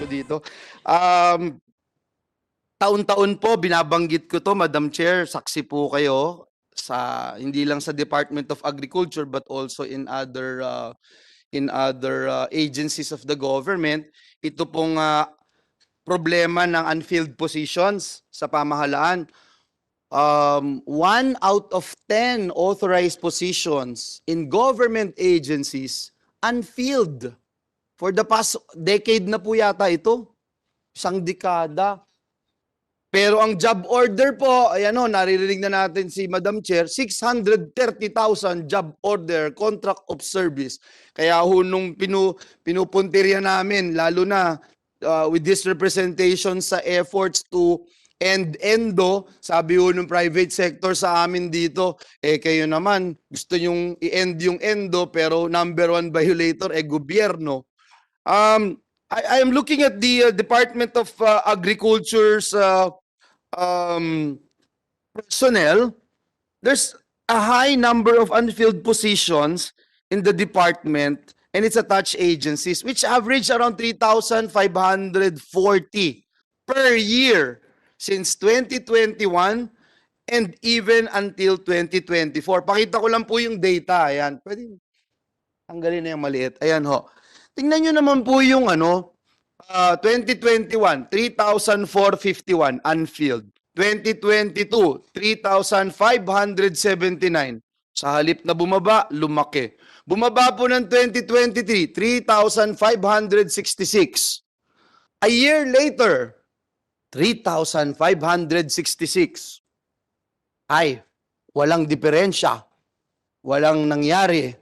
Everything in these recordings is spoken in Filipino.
dito. Um, Taon-taon po binabanggit ko to, Madam Chair, saksi po kayo sa hindi lang sa Department of Agriculture but also in other agencies of the government. Ito pong problema ng unfilled positions sa pamahalaan. 1 out of 10 authorized positions in government agencies unfilled. For the past decade na po yata ito. Isang dekada. Pero ang job order po, ayan o, naririnig na natin si Madam Chair, 630,000 job order, contract of service. Kaya ho nung pinupuntirya namin, lalo na with this representation sa efforts to end endo, sabi ho ng private sector sa amin dito, kayo naman, gusto nyong i-end yung endo, pero number 1 violator, gobyerno. I am looking at the Department of Agriculture's personnel. There's a high number of unfilled positions in the department and its attached agencies, which average around 3,540 per year since 2021 and even until 2024. Pakita ko lang po yung data. Ayan. Pwede tanggalin na yung maliit. Ayan ho. Tingnan nyo naman po yung 2021, 3,451 unfilled. 2022, 3,579. Sa halip na bumaba, lumaki. Bumaba po ng 2023, 3,566. A year later, 3,566. Ay, walang diferensya. Walang nangyari.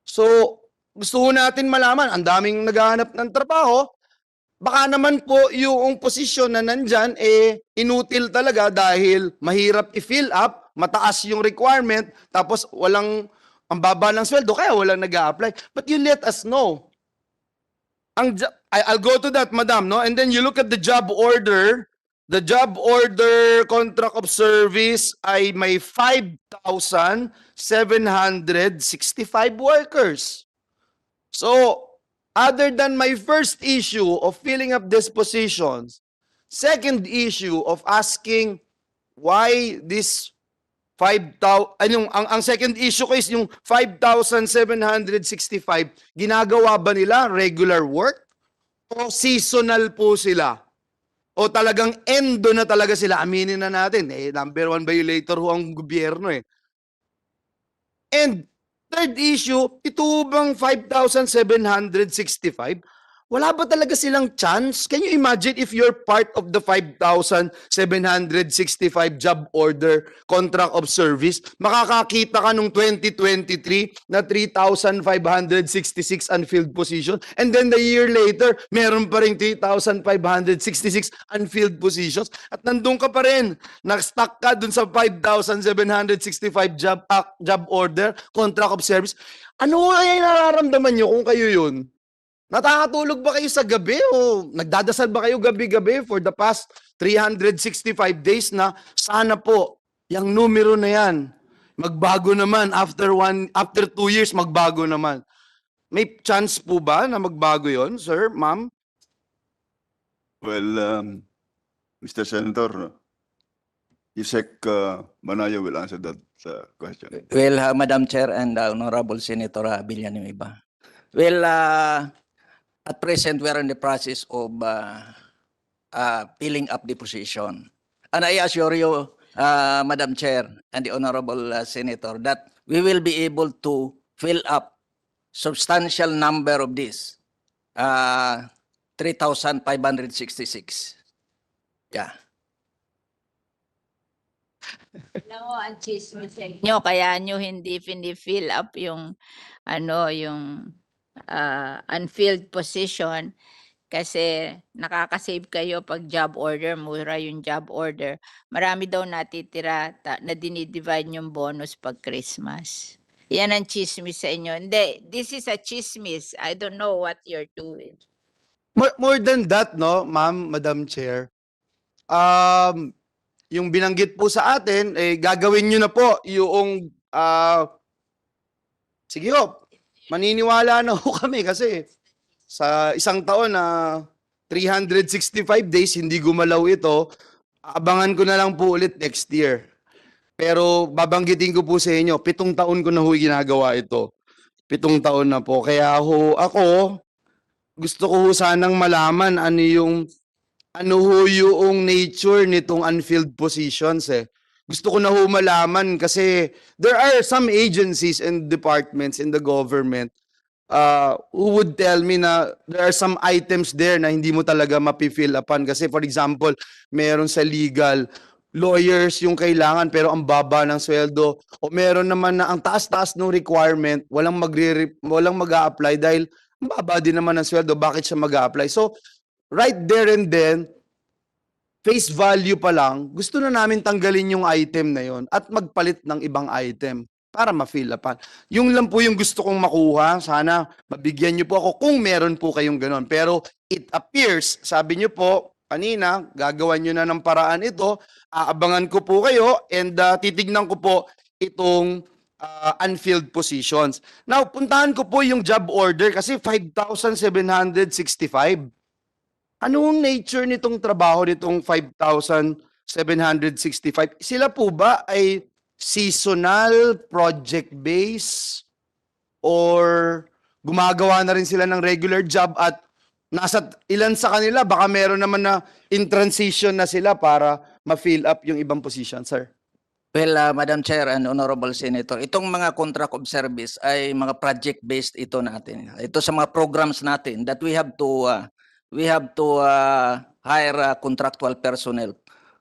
So, gusto natin malaman, ang daming naghahanap ng trabaho, baka naman po yung posisyon na nandyan, inutil talaga dahil mahirap i-fill up, mataas yung requirement, tapos walang, ang baba ng sweldo, kaya walang nag-a-apply. But you let us know. I'll go to that, madam, no? And then you look at the job order contract of service ay may 5,765 workers. So, other than my first issue of filling up these positions, second issue of asking why this 5,000, ang second issue ko is yung 5,765, ginagawa ba nila regular work? O seasonal po sila? O talagang endo na talaga sila? Aminin na natin, number 1 violator ho ang gobyerno eh. And third issue, ito bang 5,765? Wala ba talaga silang chance? Can you imagine if you're part of the 5,765 job order contract of service? Makakakita ka nung 2023 na 3,566 unfilled positions. And then the year later, meron pa rin 3,566 unfilled positions. At nandun ka pa rin. Nag-stuck ka dun sa 5,765 job order contract of service. Ano ay nararamdaman nyo kung kayo yun? Nakakatulog ba kayo sa gabi o nagdadasal ba kayo gabi-gabi for the past 365 days na sana po yung numero na yan magbago naman after 2 years magbago naman. May chance po ba na magbago yon, sir, ma'am? Well, Mr. Senator, Yusek Manayo will answer that question. Well, Madam Chair and Honorable Senator Villanueva. Well, at present, we are in the process of filling up the position. And I assure you, Madam Chair and the Honorable Senator, that we will be able to fill up substantial number of this, 3,566. Yeah. Alam mo, ang chismis nyo, kaya nyo hindi fill up yung, yung unfilled position kasi nakakasave kayo pag job order, mura yung job order. Marami daw natitira na dinidivide yung bonus pag Christmas. Yan ang chismis sa inyo. Hindi, this is a chismis. I don't know what you're doing. More than that, no, ma'am, Madam Chair. Yung binanggit po sa atin, gagawin nyo na po yung sige ho, maniniwala na ho kami kasi sa isang taon na 365 days, hindi gumalaw ito. Abangan ko na lang po ulit next year. Pero babanggitin ko po sa inyo, 7 taon ko na ho ginagawa ito. 7 taon na po. Kaya ho, ako, gusto ko ho sanang malaman ano ho yung nature nitong unfilled positions eh. Gusto ko na ho malaman kasi there are some agencies and departments in the government who would tell me na there are some items there na hindi mo talaga mapifill upan. Kasi for example, meron sa legal, lawyers yung kailangan pero ang baba ng sweldo. O meron naman na ang taas-taas ng requirement, walang mag-a-apply dahil ang baba din naman ng sweldo. Bakit siya mag-a-apply? So, right there and then, face value pa lang, gusto na namin tanggalin yung item na yon at magpalit ng ibang item para ma-fill upan. Yung lang po yung gusto kong makuha. Sana mabigyan niyo po ako kung meron po kayong ganon. Pero it appears, sabi niyo po kanina, gagawan niyo na ng paraan ito. Aabangan ko po kayo and titignan ko po itong unfilled positions. Now, puntahan ko po yung job order kasi 5,765. Anong nature nitong trabaho nitong 5,765? Sila po ba ay seasonal, project-based, or gumagawa na rin sila ng regular job at nasa ilan sa kanila, baka meron naman na in transition na sila para ma-fill up yung ibang position, sir? Well, Madam Chair and Honorable Senator, itong mga contract of service ay mga project-based ito natin. Ito sa mga programs natin that we have to hire contractual personnel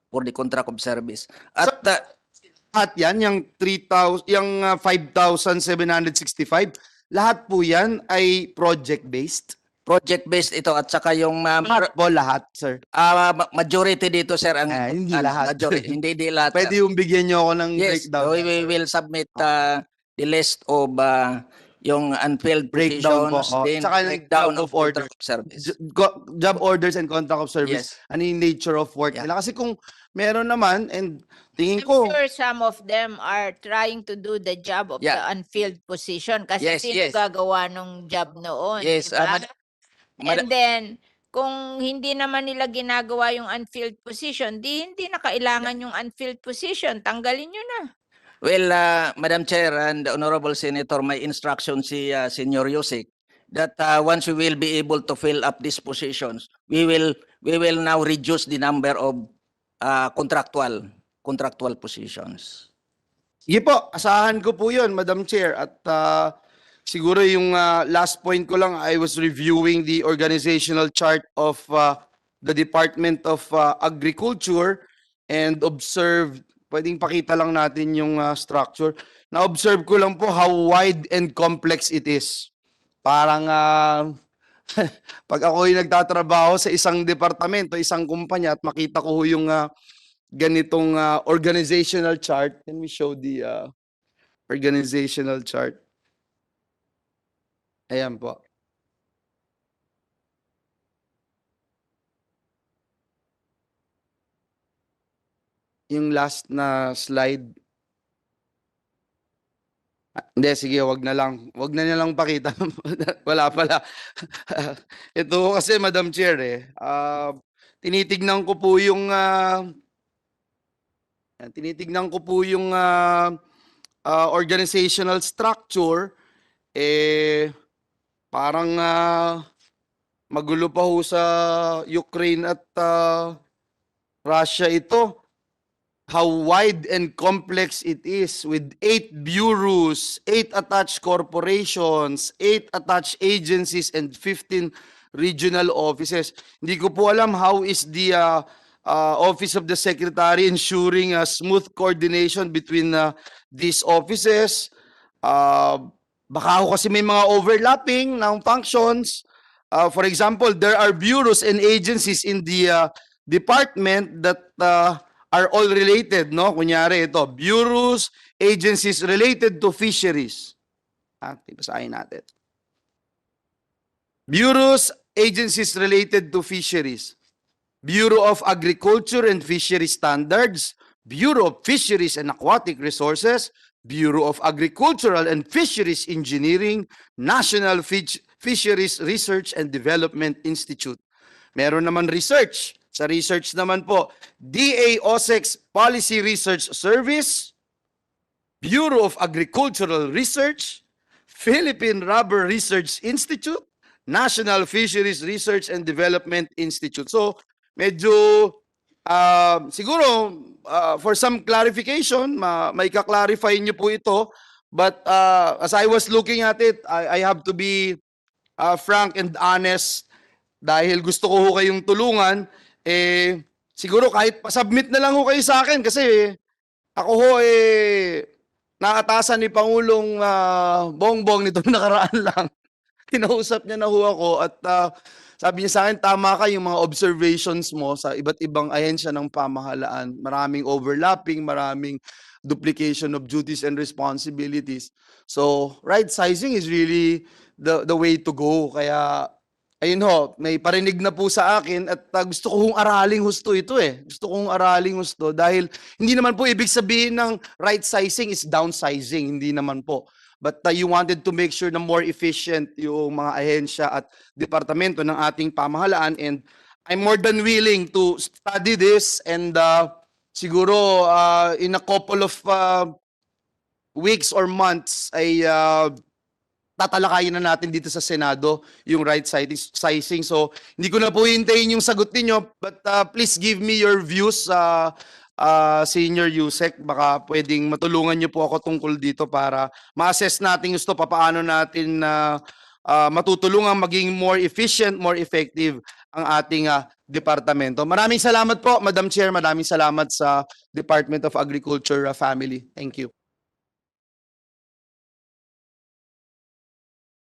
for the contract of service. At At yan, yung 5,765, lahat po yan ay project-based? project-based ito at saka yung Lahat po, lahat, sir. majority dito, sir, ang Hindi lahat. majority, hindi lahat. Pwede yung bigyan nyo ako ng Yes, breakdown. we will submit the list of yung unfilled Breakdown po, positions, then tsaka yung breakdown job of of order. contract of service. Job orders and contract of service. Yes. Ano yung nature of work Yeah. nila? Kasi kung meron naman, and tingin I'm ko, sure some of them are trying to do the job of the Yeah. unfilled position kasi Yes, sino yes. gagawa nung job noon, Yes, di ba? Madam- And then, kung hindi naman nila ginagawa yung unfilled position, hindi na kailangan yung unfilled position. Tanggalin nyo na. Well, Madam Chair and Honorable Senator, my instruction si Senior Yusik that once we will be able to fill up these positions, we will now reduce the number of contractual positions. sige po, asahan ko po yun, Madam Chair. At siguro yung last point ko lang, I was reviewing the organizational chart of the Department of Agriculture and observed, pwedeng pakita lang natin yung structure. Na-observe ko lang po how wide and complex it is. Parang pag ako yung nagtatrabaho sa isang departamento, isang kumpanya at makita ko yung ganitong organizational chart. Can we show the organizational chart? Ayan po. Yung last na slide. Hindi, sige, wag na lang. Wag na nilang pakita. Wala pala. Ito kasi, Madam Chair, tinitignan ko po yung organizational structure. Parang magulo pa ho sa Ukraine at Russia ito. How wide and complex it is with 8 bureaus, 8 attached corporations, 8 attached agencies, and 15 regional offices. Hindi ko po alam how is the Office of the Secretary ensuring a smooth coordination between these offices. Baka ho kasi may mga overlapping ng functions. For example, there are bureaus and agencies in the department that are all related, no? Kunyari ito, bureaus, agencies related to fisheries. Basahin natin. Bureaus, agencies related to fisheries. Bureau of Agriculture and Fishery Standards, Bureau of Fisheries and Aquatic Resources, Bureau of Agricultural and Fisheries Engineering, National Fisheries Research and Development Institute. Meron naman research. Sa research naman po, DA-OSEX Policy Research Service, Bureau of Agricultural Research, Philippine Rubber Research Institute, National Fisheries Research and Development Institute. So, medyo siguro for some clarification, may ka-clarify niyo po ito. But as I was looking at it, I have to be frank and honest dahil gusto ko ho kayong tulungan. Siguro kahit pasubmit na lang ho kayo sa akin kasi ako ho naatasan ni Pangulong Bongbong nitong nakaraan lang. Kinausap niya na ho ako at sabi niya sa akin, tama ka yung mga observations mo sa iba't ibang ahensya ng pamahalaan. Maraming overlapping, maraming duplication of duties and responsibilities. So, right sizing is really the way to go. Kaya, ayun ho, may parinig na po sa akin at gusto ko hong araling husto ito eh. Gusto kong araling husto dahil hindi naman po ibig sabihin ng right sizing is downsizing. Hindi naman po. But you wanted to make sure na more efficient yung mga ahensya at departamento ng ating pamahalaan, and I'm more than willing to study this and siguro in a couple of weeks or months ay tatalakayin na natin dito sa Senado yung right sizing. So hindi ko na po hintayin yung sagot niyo, but please give me your views Senior Yusek, baka pwedeng matulungan niyo po ako tungkol dito para ma-assess natin gusto paano natin matutulungan maging more efficient, more effective ang ating departamento. Maraming salamat po, Madam Chair. Maraming salamat sa Department of Agriculture family. Thank you.